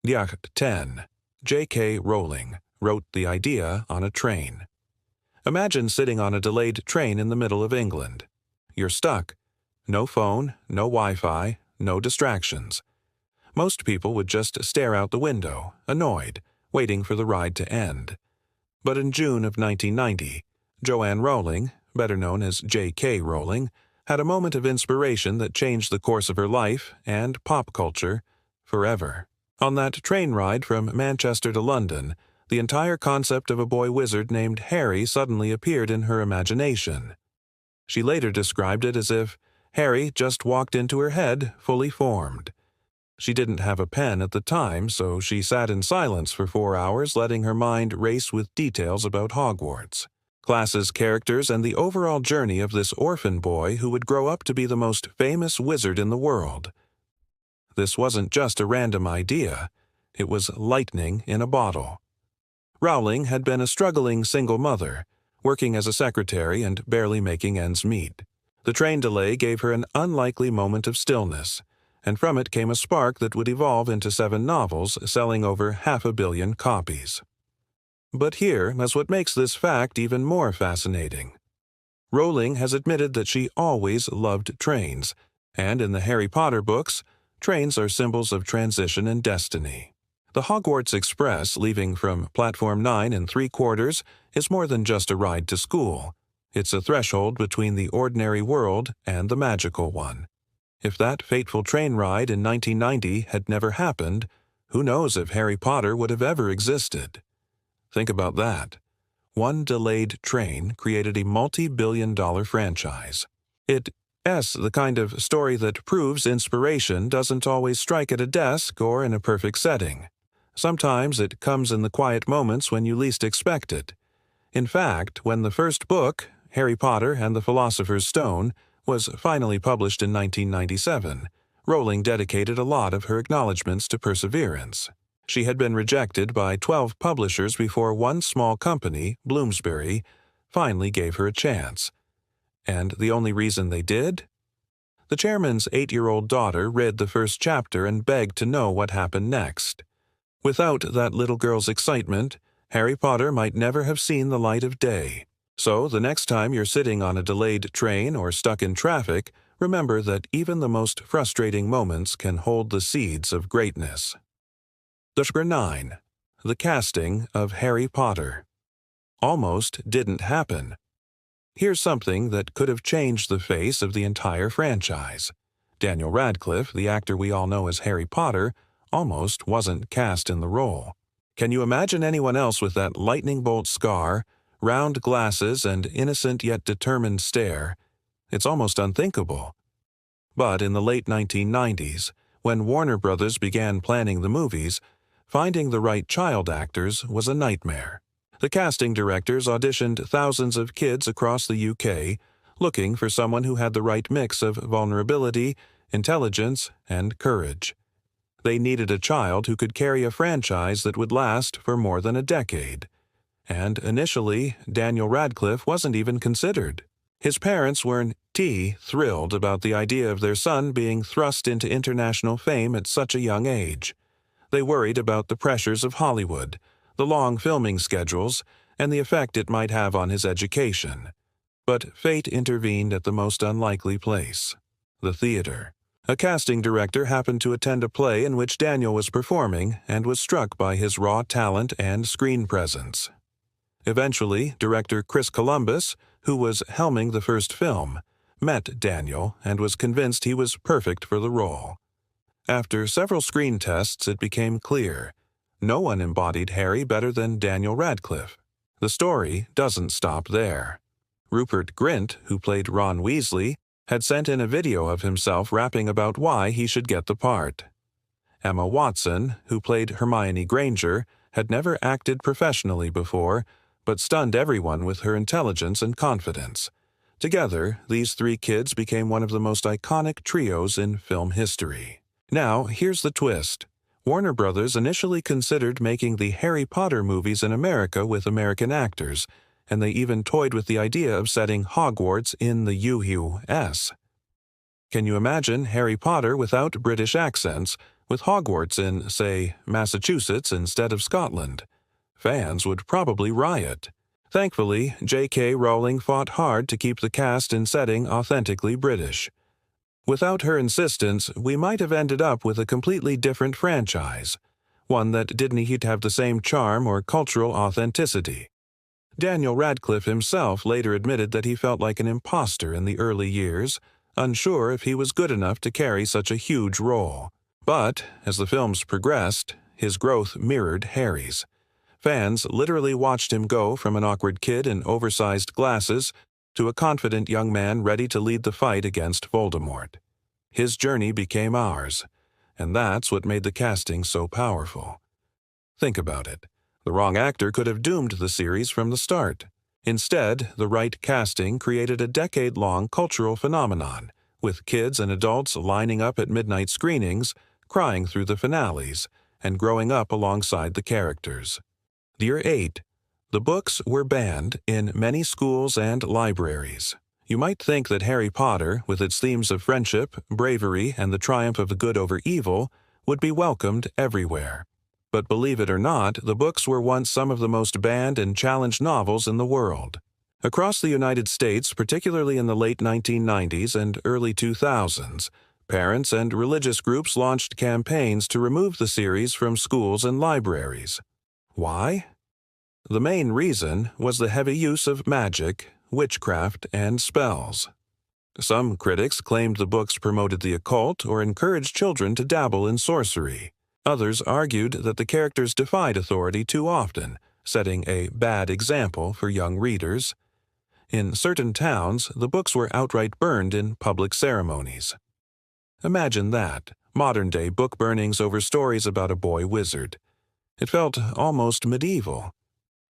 Yacht 10. J.K. Rowling wrote the idea on a train. Imagine sitting on a delayed train in the middle of England. You're stuck. No phone, no Wi-Fi, no distractions. Most people would just stare out the window, annoyed, waiting for the ride to end. But in June of 1990, Joanne Rowling, better known as J.K. Rowling, had a moment of inspiration that changed the course of her life and pop culture forever. On that train ride from Manchester to London, the entire concept of a boy wizard named Harry suddenly appeared in her imagination. She later described it as if Harry just walked into her head fully formed. She didn't have a pen at the time, so she sat in silence for 4 hours, letting her mind race with details about Hogwarts, classes, characters, and the overall journey of this orphan boy who would grow up to be the most famous wizard in the world. This wasn't just a random idea. It was lightning in a bottle. Rowling had been a struggling single mother, working as a secretary and barely making ends meet. The train delay gave her an unlikely moment of stillness, and from it came a spark that would evolve into 7 novels selling over 500 million copies. But here is what makes this fact even more fascinating. Rowling has admitted that she always loved trains, and in the Harry Potter books, trains are symbols of transition and destiny. The Hogwarts Express, leaving from Platform 9 3/4, is more than just a ride to school. It's a threshold between the ordinary world and the magical one. If that fateful train ride in 1990 had never happened, who knows if Harry Potter would have ever existed? Think about that. One delayed train created a multi-billion-dollar franchise. It's the kind of story that proves inspiration doesn't always strike at a desk or in a perfect setting. Sometimes it comes in the quiet moments when you least expect it. In fact, when the first book, Harry Potter and the Philosopher's Stone, was finally published in 1997, Rowling dedicated a lot of her acknowledgments to perseverance. She had been rejected by 12 publishers before one small company, Bloomsbury, finally gave her a chance. And the only reason they did? The chairman's 8-year-old daughter read the first chapter and begged to know what happened next. Without that little girl's excitement, Harry Potter might never have seen the light of day. So the next time you're sitting on a delayed train or stuck in traffic, remember that even the most frustrating moments can hold the seeds of greatness. Number 9. The casting of Harry Potter. Almost didn't happen. Here's something that could have changed the face of the entire franchise. Daniel Radcliffe, the actor we all know as Harry Potter, almost wasn't cast in the role. Can you imagine anyone else with that lightning bolt scar, round glasses, and innocent yet determined stare? It's almost unthinkable. But in the late 1990s, when Warner Brothers began planning the movies, finding the right child actors was a nightmare. The casting directors auditioned thousands of kids across the UK, looking for someone who had the right mix of vulnerability, intelligence, and courage. They needed a child who could carry a franchise that would last for more than a decade. And initially, Daniel Radcliffe wasn't even considered. His parents weren't thrilled about the idea of their son being thrust into international fame at such a young age. They worried about the pressures of Hollywood, the long filming schedules, and the effect it might have on his education. But fate intervened at the most unlikely place, the theater. A casting director happened to attend a play in which Daniel was performing and was struck by his raw talent and screen presence. Eventually, director Chris Columbus, who was helming the first film, met Daniel and was convinced he was perfect for the role. After several screen tests, it became clear no one embodied Harry better than Daniel Radcliffe. The story doesn't stop there. Rupert Grint, who played Ron Weasley, had sent in a video of himself rapping about why he should get the part. Emma Watson, who played Hermione Granger, had never acted professionally before, but stunned everyone with her intelligence and confidence. Together, these 3 kids became one of the most iconic trios in film history. Now, here's the twist. Warner Brothers initially considered making the Harry Potter movies in America with American actors, and they even toyed with the idea of setting Hogwarts in the US. Can you imagine Harry Potter without British accents, With Hogwarts in, say, Massachusetts instead of Scotland, fans would probably riot. Thankfully, J.K. Rowling fought hard to keep the cast and setting authentically British. Without her insistence, we might have ended up with a completely different franchise, one that didn't have the same charm or cultural authenticity. Daniel Radcliffe himself later admitted that he felt like an imposter in the early years, unsure if he was good enough to carry such a huge role. But, as the films progressed, his growth mirrored Harry's. Fans literally watched him go from an awkward kid in oversized glasses to a confident young man ready to lead the fight against Voldemort. His journey became ours, and that's what made the casting so powerful. Think about it. The wrong actor could have doomed the series from the start. Instead, the right casting created a decade-long cultural phenomenon, with kids and adults lining up at midnight screenings, crying through the finales, and growing up alongside the characters. Year 8. The books were banned in many schools and libraries. You might think that Harry Potter, with its themes of friendship, bravery, and the triumph of good over evil, would be welcomed everywhere. But believe it or not, the books were once some of the most banned and challenged novels in the world. Across the United States, particularly in the late 1990s and early 2000s, parents and religious groups launched campaigns to remove the series from schools and libraries. Why? The main reason was the heavy use of magic, witchcraft, and spells. Some critics claimed the books promoted the occult or encouraged children to dabble in sorcery. Others argued that the characters defied authority too often, setting a bad example for young readers. In certain towns, the books were outright burned in public ceremonies. Imagine that, modern-day book burnings over stories about a boy wizard. It felt almost medieval.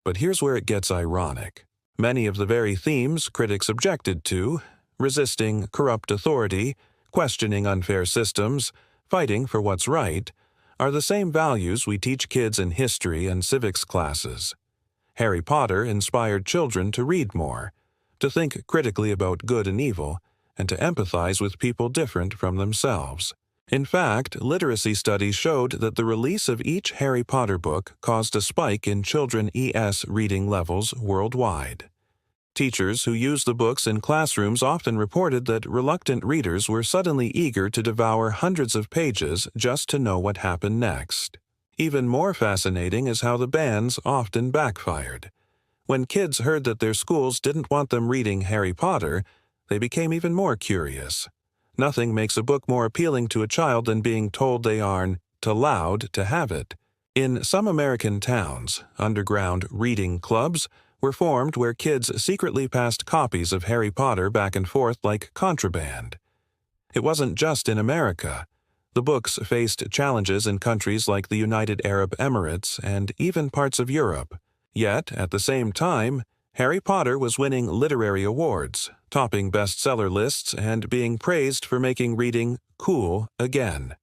But here's where it gets ironic. Many of the very themes critics objected to, resisting corrupt authority, questioning unfair systems, fighting for what's right, are the same values we teach kids in history and civics classes. Harry Potter inspired children to read more, to think critically about good and evil, and to empathize with people different from themselves. In fact, literacy studies showed that the release of each Harry Potter book caused a spike in children ES reading levels worldwide. Teachers who used the books in classrooms often reported that reluctant readers were suddenly eager to devour hundreds of pages just to know what happened next. Even more fascinating is how the bans often backfired. When kids heard that their schools didn't want them reading Harry Potter, they became even more curious. Nothing makes a book more appealing to a child than being told they aren't allowed to have it. In some American towns, underground reading clubs were formed where kids secretly passed copies of Harry Potter back and forth like contraband. It wasn't just in America. The books faced challenges in countries like the United Arab Emirates and even parts of Europe. Yet, at the same time, Harry Potter was winning literary awards, topping bestseller lists, and being praised for making reading cool again.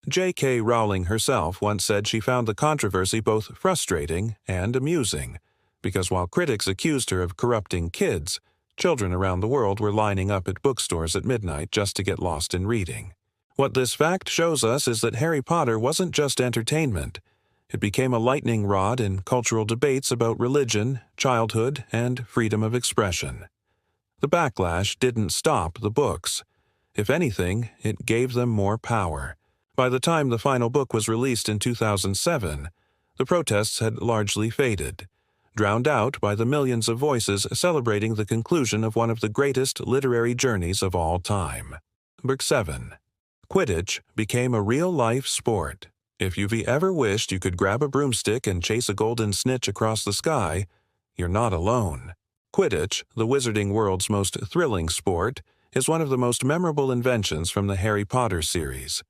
J.K. Rowling herself once said she found the controversy both frustrating and amusing, because while critics accused her of corrupting kids, children around the world were lining up at bookstores at midnight just to get lost in reading. What this fact shows us is that Harry Potter wasn't just entertainment. It became a lightning rod in cultural debates about religion, childhood, and freedom of expression. The backlash didn't stop the books. If anything, it gave them more power. By the time the final book was released in 2007, the protests had largely faded, drowned out by the millions of voices celebrating the conclusion of one of the greatest literary journeys of all time. Book 7. Quidditch became a real-life sport. If you've ever wished you could grab a broomstick and chase a golden snitch across the sky, you're not alone. Quidditch, the wizarding world's most thrilling sport, is one of the most memorable inventions from the Harry Potter series.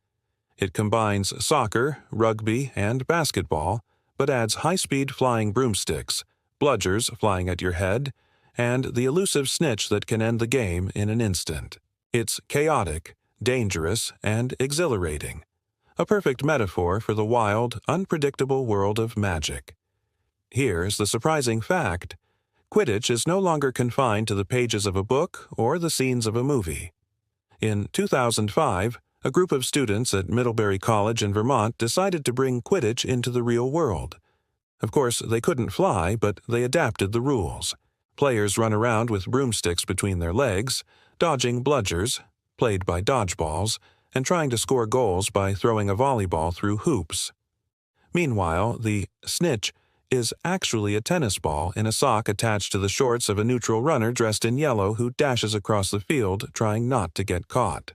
It combines soccer, rugby, and basketball, but adds high-speed flying broomsticks, bludgers flying at your head, and the elusive snitch that can end the game in an instant. It's chaotic, dangerous, and exhilarating. A perfect metaphor for the wild, unpredictable world of magic. Here's the surprising fact. Quidditch is no longer confined to the pages of a book or the scenes of a movie. In 2005, A group of students at Middlebury College in Vermont decided to bring Quidditch into the real world. Of course, they couldn't fly, but they adapted the rules. Players run around with broomsticks between their legs, dodging bludgers, played by dodgeballs, and trying to score goals by throwing a volleyball through hoops. Meanwhile, the snitch is actually a tennis ball in a sock attached to the shorts of a neutral runner dressed in yellow who dashes across the field trying not to get caught.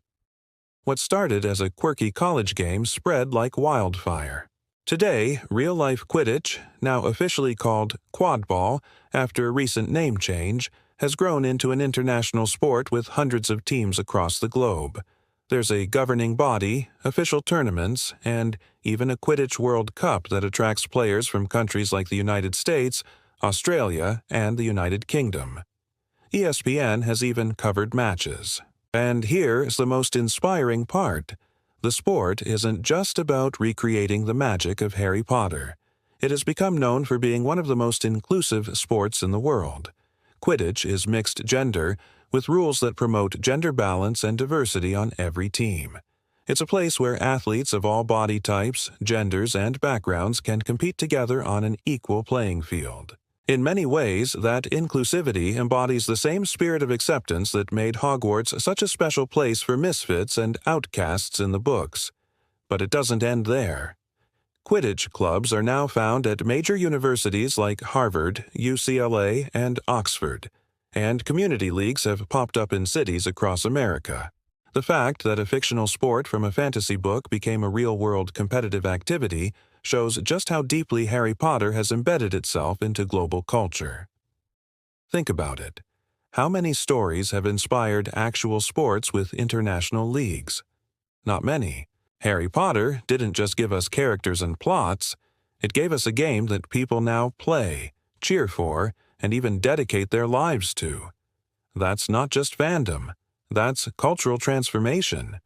What started as a quirky college game spread like wildfire. Today, real-life Quidditch, now officially called quadball after a recent name change, has grown into an international sport with hundreds of teams across the globe. There's a governing body, official tournaments, and even a Quidditch World Cup that attracts players from countries like the United States, Australia, and the United Kingdom. ESPN has even covered matches. And here is the most inspiring part. The sport isn't just about recreating the magic of Harry Potter. It has become known for being one of the most inclusive sports in the world. Quidditch is mixed gender, with rules that promote gender balance and diversity on every team. It's a place where athletes of all body types, genders, and backgrounds can compete together on an equal playing field. In many ways, that inclusivity embodies the same spirit of acceptance that made Hogwarts such a special place for misfits and outcasts in the books. But it doesn't end there. Quidditch clubs are now found at major universities like Harvard, UCLA, and Oxford, and community leagues have popped up in cities across America. The fact that a fictional sport from a fantasy book became a real-world competitive activity shows just how deeply Harry Potter has embedded itself into global culture. Think about it. How many stories have inspired actual sports with international leagues? Not many. Harry Potter didn't just give us characters and plots, it gave us a game that people now play, cheer for, and even dedicate their lives to. That's not just fandom, that's cultural transformation.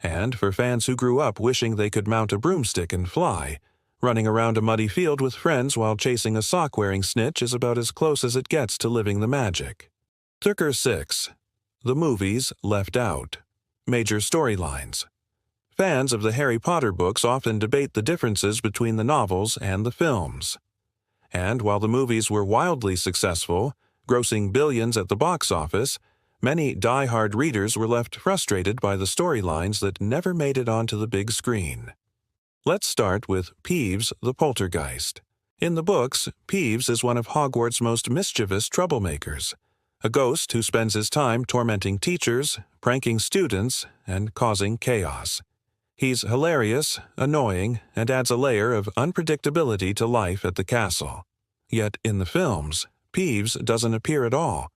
And for fans who grew up wishing they could mount a broomstick and fly, running around a muddy field with friends while chasing a sock-wearing snitch is about as close as it gets to living the magic. Thrker 6. The movies left out. Major storylines. Fans of the Harry Potter books often debate the differences between the novels and the films. And while the movies were wildly successful, grossing billions at the box office, many die-hard readers were left frustrated by the storylines that never made it onto the big screen. Let's start with Peeves the Poltergeist. In the books, Peeves is one of Hogwarts' most mischievous troublemakers, a ghost who spends his time tormenting teachers, pranking students, and causing chaos. He's hilarious, annoying, and adds a layer of unpredictability to life at the castle. Yet in the films, Peeves doesn't appear at all.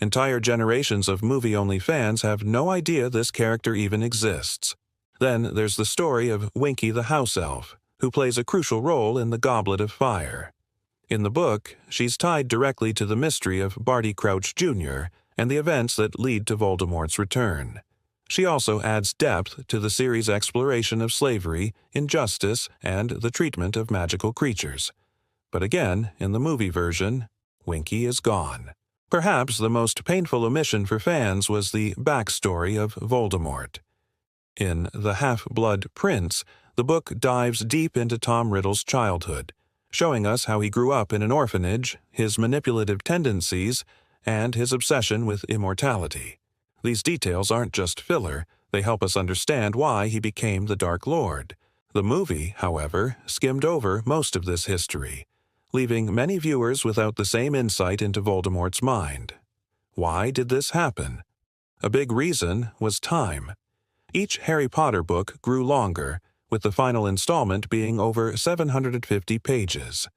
Entire generations of movie-only fans have no idea this character even exists. Then there's the story of Winky the House Elf, who plays a crucial role in the Goblet of Fire. In the book, she's tied directly to the mystery of Barty Crouch Jr. and the events that lead to Voldemort's return. She also adds depth to the series' exploration of slavery, injustice, and the treatment of magical creatures. But again, in the movie version, Winky is gone. Perhaps the most painful omission for fans was the backstory of Voldemort. In The Half-Blood Prince, the book dives deep into Tom Riddle's childhood, showing us how he grew up in an orphanage, his manipulative tendencies, and his obsession with immortality. These details aren't just filler, they help us understand why he became the Dark Lord. The movie, however, skimmed over most of this history, leaving many viewers without the same insight into Voldemort's mind. Why did this happen? A big reason was time. Each Harry Potter book grew longer, with the final installment being over 750 pages.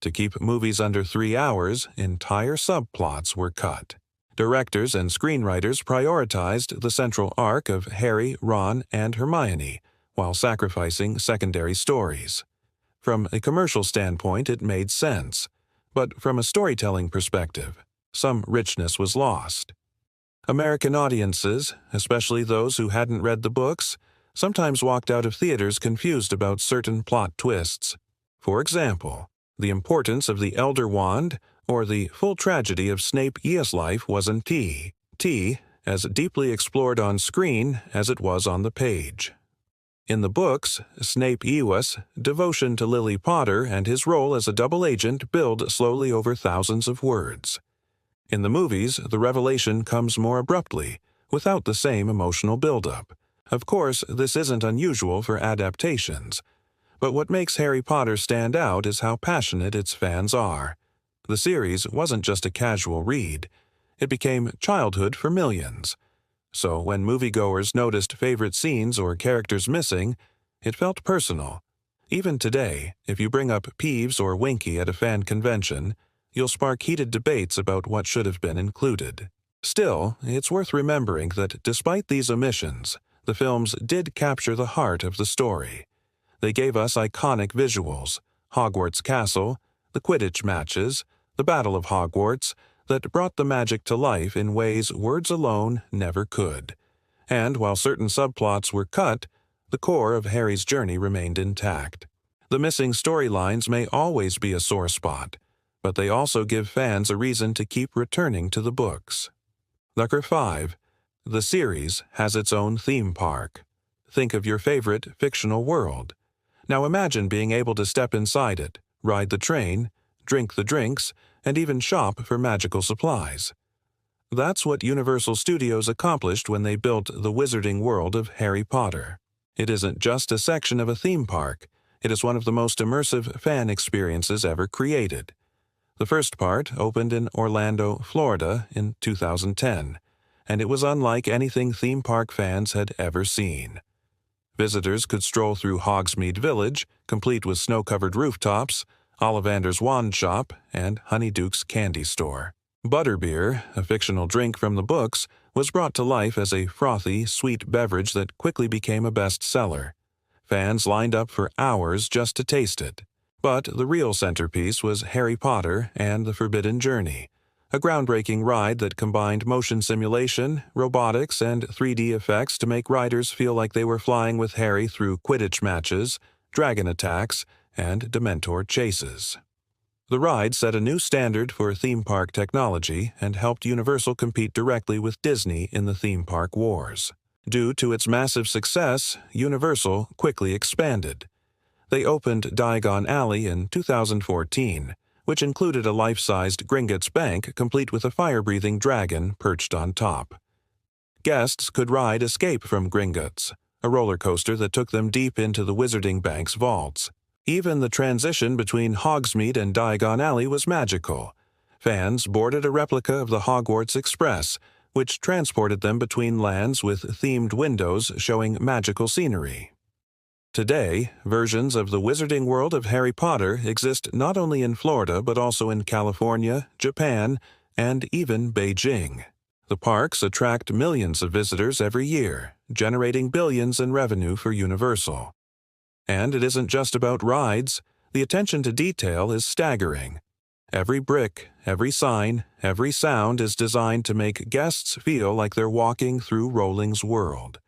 To keep movies under 3 hours, entire subplots were cut. Directors and screenwriters prioritized the central arc of Harry, Ron, and Hermione, while sacrificing secondary stories. From a commercial standpoint, it made sense, but from a storytelling perspective, some richness was lost. American audiences, especially those who hadn't read the books, sometimes walked out of theaters confused about certain plot twists. For example, the importance of the Elder Wand or the full tragedy of Snape-Eeyas' life wasn't as deeply explored on screen as it was on the page. In the books, Snape Ewas' devotion to Lily Potter and his role as a double agent build slowly over thousands of words. In the movies, the revelation comes more abruptly, without the same emotional buildup. Of course, this isn't unusual for adaptations, but what makes Harry Potter stand out is how passionate its fans are. The series wasn't just a casual read, it became childhood for millions. So when moviegoers noticed favorite scenes or characters missing, it felt personal. Even today, if you bring up Peeves or Winky at a fan convention, you'll spark heated debates about what should have been included. Still, it's worth remembering that despite these omissions, the films did capture the heart of the story. They gave us iconic visuals, Hogwarts Castle, the Quidditch matches, the Battle of Hogwarts, that brought the magic to life in ways words alone never could. And while certain subplots were cut, the core of Harry's journey remained intact. The missing storylines may always be a sore spot, but they also give fans a reason to keep returning to the books. Number 5. The series has its own theme park. Think of your favorite fictional world. Now imagine being able to step inside it, ride the train, drink the drinks, and even shop for magical supplies. That's what Universal Studios accomplished when they built the Wizarding World of Harry Potter. It isn't just a section of a theme park, it is one of the most immersive fan experiences ever created. The first part opened in Orlando, Florida in 2010, and it was unlike anything theme park fans had ever seen. Visitors could stroll through Hogsmeade Village, complete with snow-covered rooftops, Ollivander's Wand Shop, and Honeyduke's Candy Store. Butterbeer, a fictional drink from the books, was brought to life as a frothy, sweet beverage that quickly became a bestseller. Fans lined up for hours just to taste it. But the real centerpiece was Harry Potter and the Forbidden Journey, a groundbreaking ride that combined motion simulation, robotics, and 3D effects to make riders feel like they were flying with Harry through Quidditch matches, dragon attacks, and Dementor chases. The ride set a new standard for theme park technology and helped Universal compete directly with Disney in the theme park wars. Due to its massive success, Universal quickly expanded. They opened Diagon Alley in 2014, which included a life-sized Gringotts Bank complete with a fire-breathing dragon perched on top. Guests could ride Escape from Gringotts, a roller coaster that took them deep into the Wizarding Bank's vaults. Even the transition between Hogsmeade and Diagon Alley was magical. Fans boarded a replica of the Hogwarts Express, which transported them between lands with themed windows showing magical scenery. Today, versions of the Wizarding World of Harry Potter exist not only in Florida but also in California, Japan, and even Beijing. The parks attract millions of visitors every year, generating billions in revenue for Universal. And it isn't just about rides. The attention to detail is staggering. Every brick, every sign, every sound is designed to make guests feel like they're walking through Rowling's world.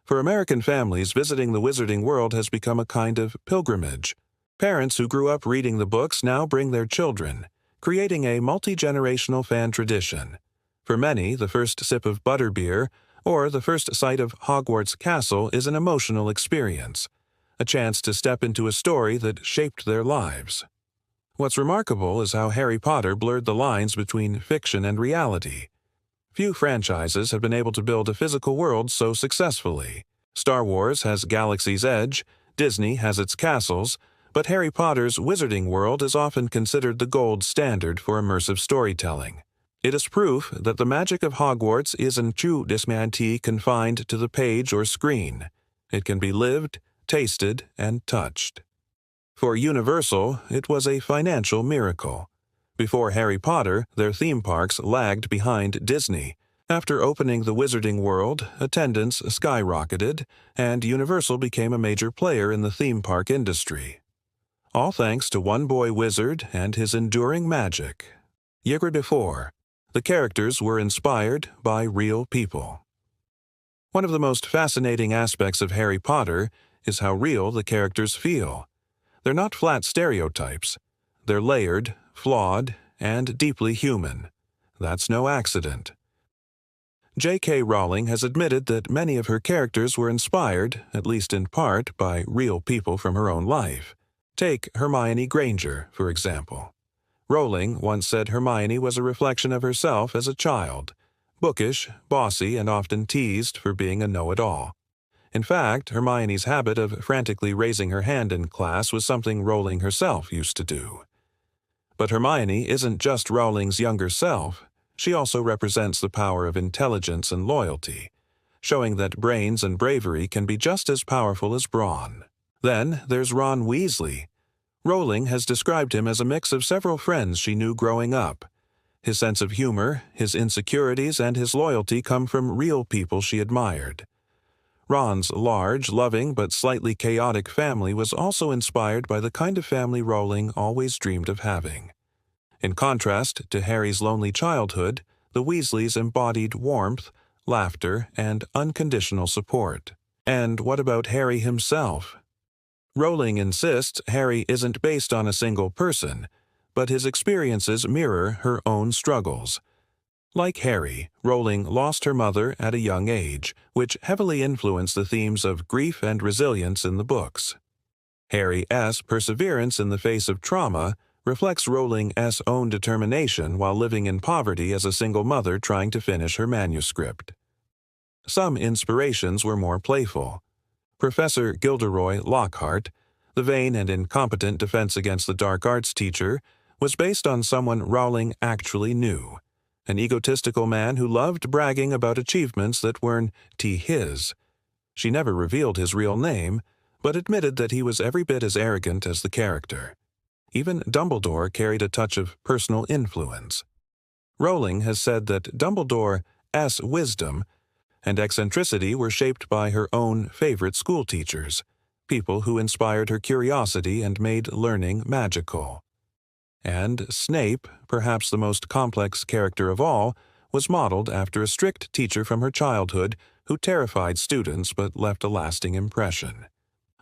For American families, visiting the Wizarding World has become a kind of pilgrimage. Parents who grew up reading the books now bring their children, creating a multi-generational fan tradition. For many, the first sip of butterbeer or the first sight of Hogwarts Castle is an emotional experience, a chance to step into a story that shaped their lives. What's remarkable is how Harry Potter blurred the lines between fiction and reality. Few franchises have been able to build a physical world so successfully. Star Wars has Galaxy's Edge, Disney has its castles, but Harry Potter's Wizarding World is often considered the gold standard for immersive storytelling. It is proof that the magic of Hogwarts isn't juste confined to the page or screen. It can be lived, tasted, and touched. For Universal, it was a financial miracle. Before Harry Potter, their theme parks lagged behind Disney. After opening the Wizarding World, attendance skyrocketed, and Universal became a major player in the theme park industry. All thanks to one boy wizard and his enduring magic. Year before, the characters were inspired by real people. One of the most fascinating aspects of Harry Potter is how real the characters feel. They're not flat stereotypes. They're layered, flawed, and deeply human. That's no accident. J.K. Rowling has admitted that many of her characters were inspired, at least in part, by real people from her own life. Take Hermione Granger, for example. Rowling once said Hermione was a reflection of herself as a child, bookish, bossy, and often teased for being a know-it-all. In fact, Hermione's habit of frantically raising her hand in class was something Rowling herself used to do. But Hermione isn't just Rowling's younger self. She also represents the power of intelligence and loyalty, showing that brains and bravery can be just as powerful as brawn. Then there's Ron Weasley. Rowling has described him as a mix of several friends she knew growing up. His sense of humor, his insecurities, and his loyalty come from real people she admired. Ron's large, loving, but slightly chaotic family was also inspired by the kind of family Rowling always dreamed of having. In contrast to Harry's lonely childhood, the Weasleys embodied warmth, laughter, and unconditional support. And what about Harry himself? Rowling insists Harry isn't based on a single person, but his experiences mirror her own struggles. Like Harry, Rowling lost her mother at a young age, which heavily influenced the themes of grief and resilience in the books. Harry's perseverance in the face of trauma reflects Rowling's own determination while living in poverty as a single mother trying to finish her manuscript. Some inspirations were more playful. Professor Gilderoy Lockhart, the vain and incompetent Defense Against the Dark Arts teacher, was based on someone Rowling actually knew, an egotistical man who loved bragging about achievements that weren't his. She never revealed his real name, but admitted that he was every bit as arrogant as the character. Even Dumbledore carried a touch of personal influence. Rowling has said that Dumbledore's wisdom and eccentricity were shaped by her own favorite school teachers, people who inspired her curiosity and made learning magical. And Snape, perhaps the most complex character of all, was modeled after a strict teacher from her childhood who terrified students but left a lasting impression.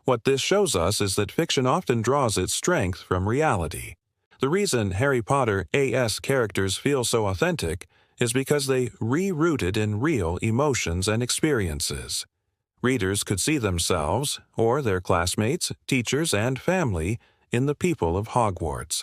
What this shows us is that fiction often draws its strength from reality. The reason Harry Potter's characters feel so authentic is because they re-rooted in real emotions and experiences. Readers could see themselves, or their classmates, teachers, and family, in the people of Hogwarts.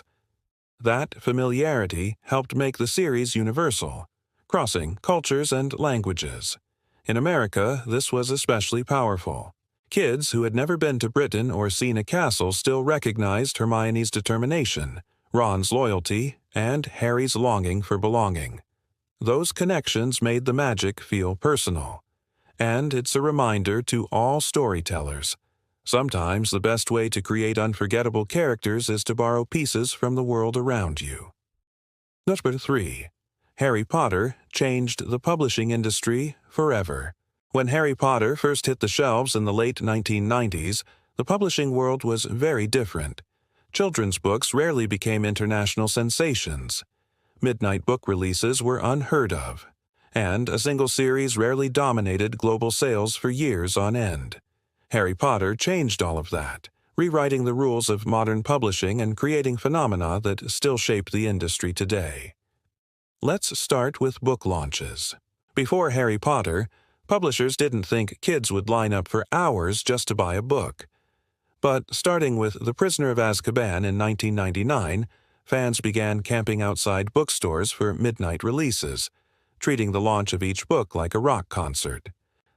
That familiarity helped make the series universal, crossing cultures and languages. In America, this was especially powerful. Kids who had never been to Britain or seen a castle still recognized Hermione's determination, Ron's loyalty, and Harry's longing for belonging. Those connections made the magic feel personal. And it's a reminder to all storytellers. Sometimes the best way to create unforgettable characters is to borrow pieces from the world around you. Number 3. Harry Potter changed the publishing industry forever. When Harry Potter first hit the shelves in the late 1990s, the publishing world was very different. Children's books rarely became international sensations. Midnight book releases were unheard of, and a single series rarely dominated global sales for years on end. Harry Potter changed all of that, rewriting the rules of modern publishing and creating phenomena that still shape the industry today. Let's start with book launches. Before Harry Potter, publishers didn't think kids would line up for hours just to buy a book. But starting with The Prisoner of Azkaban in 1999, fans began camping outside bookstores for midnight releases, treating the launch of each book like a rock concert.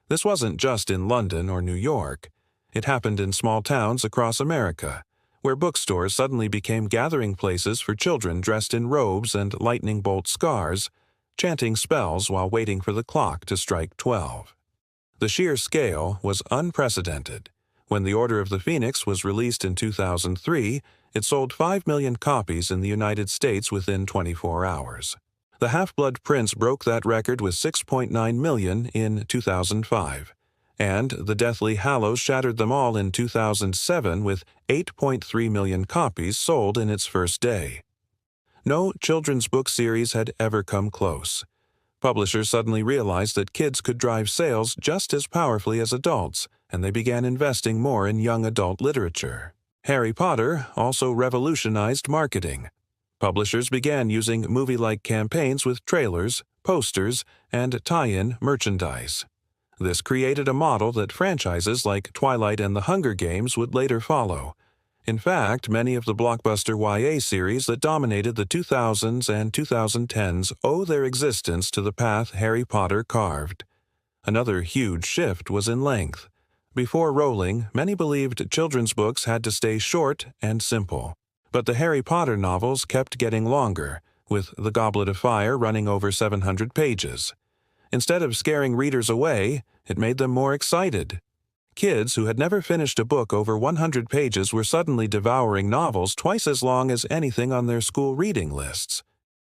This wasn't just in London or New York. It happened in small towns across America, where bookstores suddenly became gathering places for children dressed in robes and lightning bolt scars, chanting spells while waiting for the clock to strike 12. The sheer scale was unprecedented. When The Order of the Phoenix was released in 2003, it sold 5 million copies in the United States within 24 hours. The Half-Blood Prince broke that record with 6.9 million in 2005, and The Deathly Hallows shattered them all in 2007 with 8.3 million copies sold in its first day. No children's book series had ever come close. Publishers suddenly realized that kids could drive sales just as powerfully as adults, and they began investing more in young adult literature. Harry Potter also revolutionized marketing. Publishers began using movie-like campaigns with trailers, posters, and tie-in merchandise. This created a model that franchises like Twilight and The Hunger Games would later follow. In fact, many of the blockbuster YA series that dominated the 2000s and 2010s owe their existence to the path Harry Potter carved. Another huge shift was in length. Before Rowling, many believed children's books had to stay short and simple. But the Harry Potter novels kept getting longer, with The Goblet of Fire running over 700 pages. Instead of scaring readers away, it made them more excited. Kids who had never finished a book over 100 pages were suddenly devouring novels twice as long as anything on their school reading lists.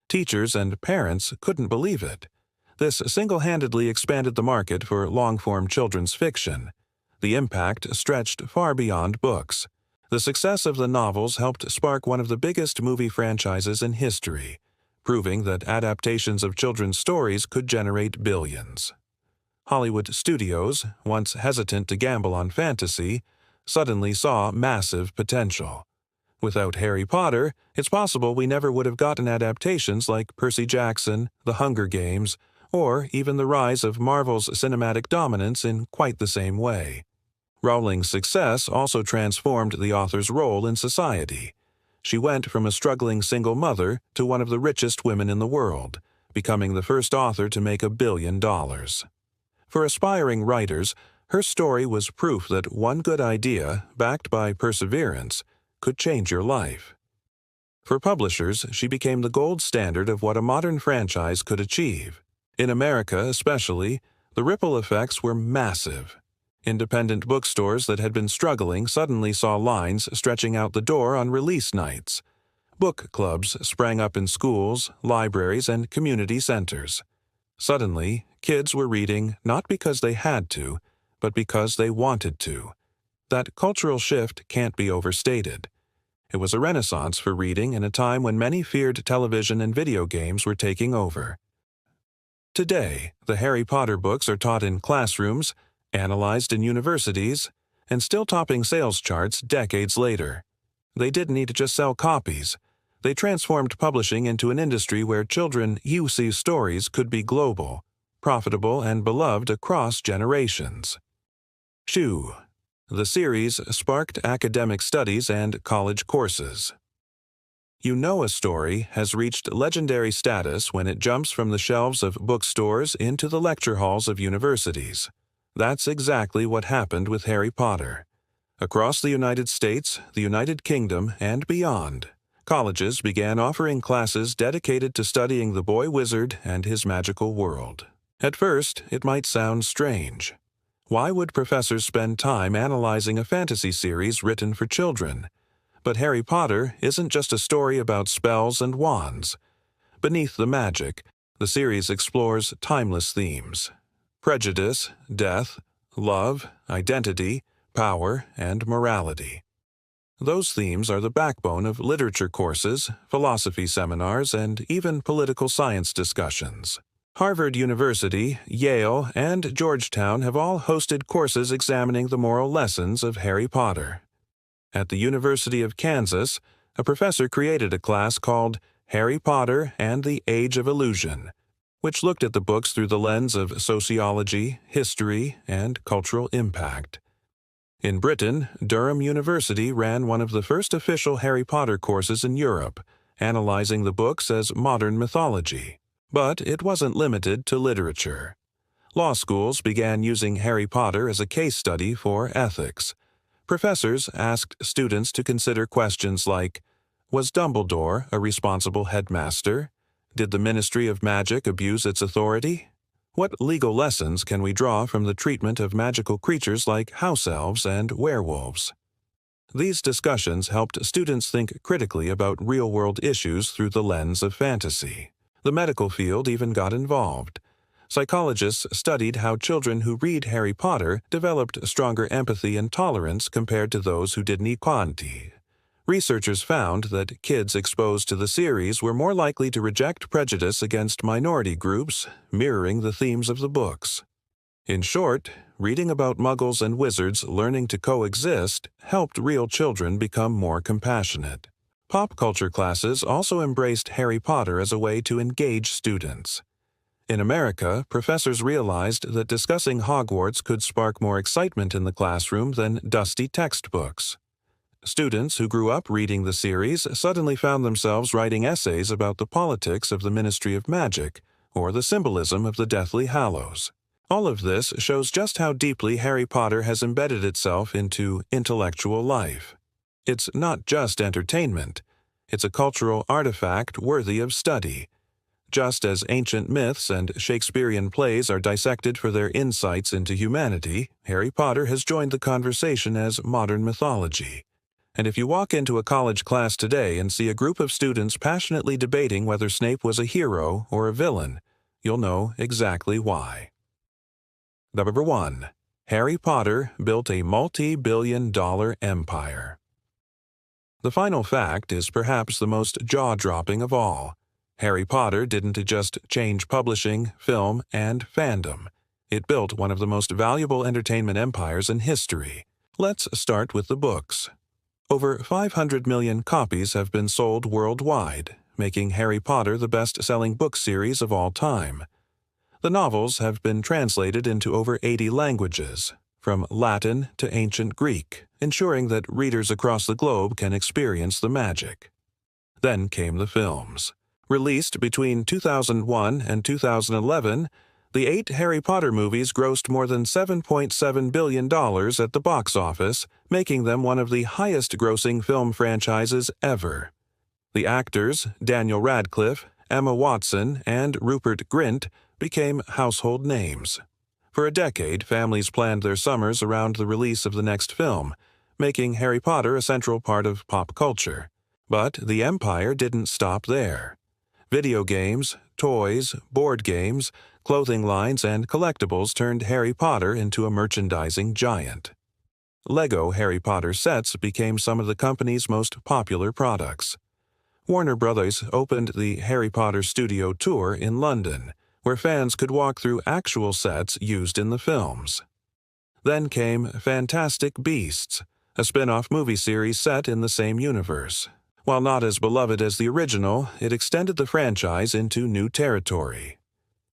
Teachers and parents couldn't believe it. This single-handedly expanded the market for long-form children's fiction. The impact stretched far beyond books. The success of the novels helped spark one of the biggest movie franchises in history, proving that adaptations of children's stories could generate billions. Hollywood studios, once hesitant to gamble on fantasy, suddenly saw massive potential. Without Harry Potter, it's possible we never would have gotten adaptations like Percy Jackson, The Hunger Games, or even the rise of Marvel's cinematic dominance in quite the same way. Rowling's success also transformed the author's role in society. She went from a struggling single mother to one of the richest women in the world, becoming the first author to make $1 billion. For aspiring writers, her story was proof that one good idea, backed by perseverance, could change your life. For publishers, she became the gold standard of what a modern franchise could achieve. In America especially, the ripple effects were massive. Independent bookstores that had been struggling suddenly saw lines stretching out the door on release nights. Book clubs sprang up in schools, libraries, and community centers. Suddenly, kids were reading not because they had to, but because they wanted to. That cultural shift can't be overstated. It was a renaissance for reading in a time when many feared television and video games were taking over. Today, the Harry Potter books are taught in classrooms, analyzed in universities, and still topping sales charts decades later. They didn't need to just sell copies. They transformed publishing into an industry where children UC stories could be global, profitable, and beloved across generations. Shoo. The series sparked academic studies and college courses. You know a story has reached legendary status when it jumps from the shelves of bookstores into the lecture halls of universities. That's exactly what happened with Harry Potter. Across the United States, the United Kingdom, and beyond, colleges began offering classes dedicated to studying the boy wizard and his magical world. At first, it might sound strange. Why would professors spend time analyzing a fantasy series written for children? But Harry Potter isn't just a story about spells and wands. Beneath the magic, the series explores timeless themes: prejudice, death, love, identity, power, and morality. Those themes are the backbone of literature courses, philosophy seminars, and even political science discussions. Harvard University, Yale, and Georgetown have all hosted courses examining the moral lessons of Harry Potter. At the University of Kansas, a professor created a class called Harry Potter and the Age of Illusion, which looked at the books through the lens of sociology, history, and cultural impact. In Britain, Durham University ran one of the first official Harry Potter courses in Europe, analyzing the books as modern mythology. But it wasn't limited to literature. Law schools began using Harry Potter as a case study for ethics. Professors asked students to consider questions like, was Dumbledore a responsible headmaster? Did the Ministry of Magic abuse its authority? What legal lessons can we draw from the treatment of magical creatures like house elves and werewolves? These discussions helped students think critically about real-world issues through the lens of fantasy. The medical field even got involved. Psychologists studied how children who read Harry Potter developed stronger empathy and tolerance compared to those who didn't equality. Researchers found that kids exposed to the series were more likely to reject prejudice against minority groups, mirroring the themes of the books. In short, reading about muggles and wizards learning to coexist helped real children become more compassionate. Pop culture classes also embraced Harry Potter as a way to engage students. In America, professors realized that discussing Hogwarts could spark more excitement in the classroom than dusty textbooks. Students who grew up reading the series suddenly found themselves writing essays about the politics of the Ministry of Magic or the symbolism of the Deathly Hallows. All of this shows just how deeply Harry Potter has embedded itself into intellectual life. It's not just entertainment. It's a cultural artifact worthy of study. Just as ancient myths and Shakespearean plays are dissected for their insights into humanity, Harry Potter has joined the conversation as modern mythology. And if you walk into a college class today and see a group of students passionately debating whether Snape was a hero or a villain, you'll know exactly why. Number 1. Harry Potter built a multi-billion-dollar empire. The final fact is perhaps the most jaw-dropping of all. Harry Potter didn't just change publishing, film, and fandom. It built one of the most valuable entertainment empires in history. Let's start with the books. Over 500 million copies have been sold worldwide, making Harry Potter the best-selling book series of all time. The novels have been translated into over 80 languages, from Latin to ancient Greek, ensuring that readers across the globe can experience the magic. Then came the films. Released between 2001 and 2011, the 8 Harry Potter movies grossed more than $7.7 billion at the box office, making them one of the highest-grossing film franchises ever. The actors, Daniel Radcliffe, Emma Watson, and Rupert Grint, became household names. For a decade, families planned their summers around the release of the next film, making Harry Potter a central part of pop culture. But the empire didn't stop there. Video games, toys, board games, clothing lines, and collectibles turned Harry Potter into a merchandising giant. Lego Harry Potter sets became some of the company's most popular products. Warner Brothers opened the Harry Potter Studio Tour in London, where fans could walk through actual sets used in the films. Then came Fantastic Beasts, a spin-off movie series set in the same universe. While not as beloved as the original, it extended the franchise into new territory.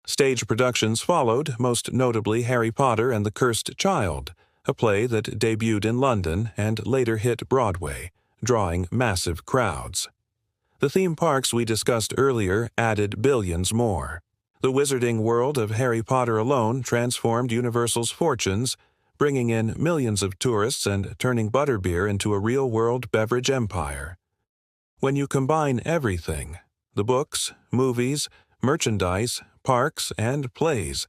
Stage productions followed, most notably Harry Potter and the Cursed Child, a play that debuted in London and later hit Broadway, drawing massive crowds. The theme parks we discussed earlier added billions more. The wizarding world of Harry Potter alone transformed Universal's fortunes, bringing in millions of tourists and turning butterbeer into a real-world beverage empire. When you combine everything, the books, movies, merchandise, parks, and plays,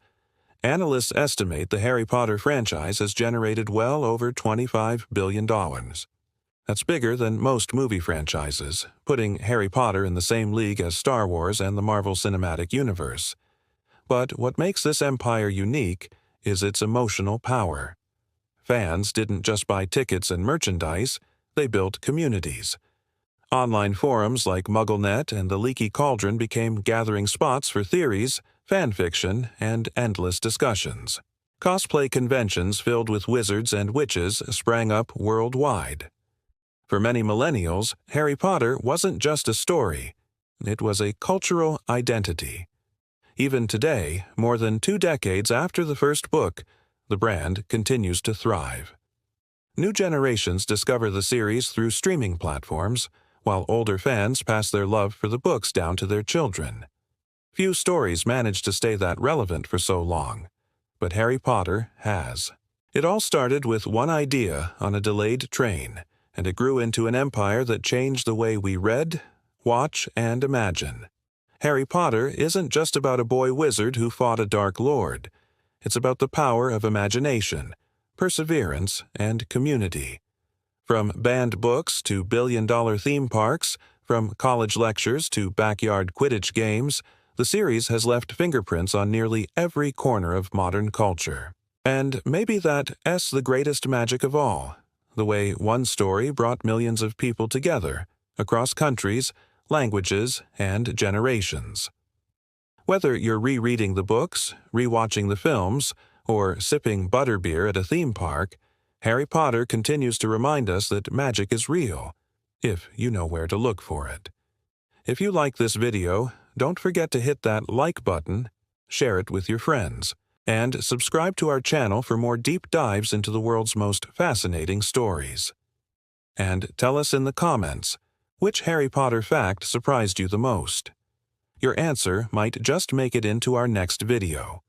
analysts estimate the Harry Potter franchise has generated well over $25 billion. That's bigger than most movie franchises, putting Harry Potter in the same league as Star Wars and the Marvel Cinematic Universe. But what makes this empire unique is its emotional power. Fans didn't just buy tickets and merchandise, they built communities. Online forums like MuggleNet and the Leaky Cauldron became gathering spots for theories, fanfiction, and endless discussions. Cosplay conventions filled with wizards and witches sprang up worldwide. For many millennials, Harry Potter wasn't just a story. It was a cultural identity. Even today, more than 2 decades after the first book, the brand continues to thrive. New generations discover the series through streaming platforms, while older fans pass their love for the books down to their children. Few stories manage to stay that relevant for so long, but Harry Potter has. It all started with one idea on a delayed train, and it grew into an empire that changed the way we read, watch, and imagine. Harry Potter isn't just about a boy wizard who fought a dark lord. It's about the power of imagination, perseverance, and community. From banned books to billion-dollar theme parks, from college lectures to backyard Quidditch games, the series has left fingerprints on nearly every corner of modern culture. And maybe that's the greatest magic of all, the way one story brought millions of people together, across countries, languages, and generations. Whether you're rereading the books, rewatching the films, or sipping butterbeer at a theme park, Harry Potter continues to remind us that magic is real. if you know where to look for it. If you like this video, don't forget to hit that like button, share it with your friends, and subscribe to our channel for more deep dives into the world's most fascinating stories. And tell us in the comments, which Harry Potter fact surprised you the most? Your answer might just make it into our next video.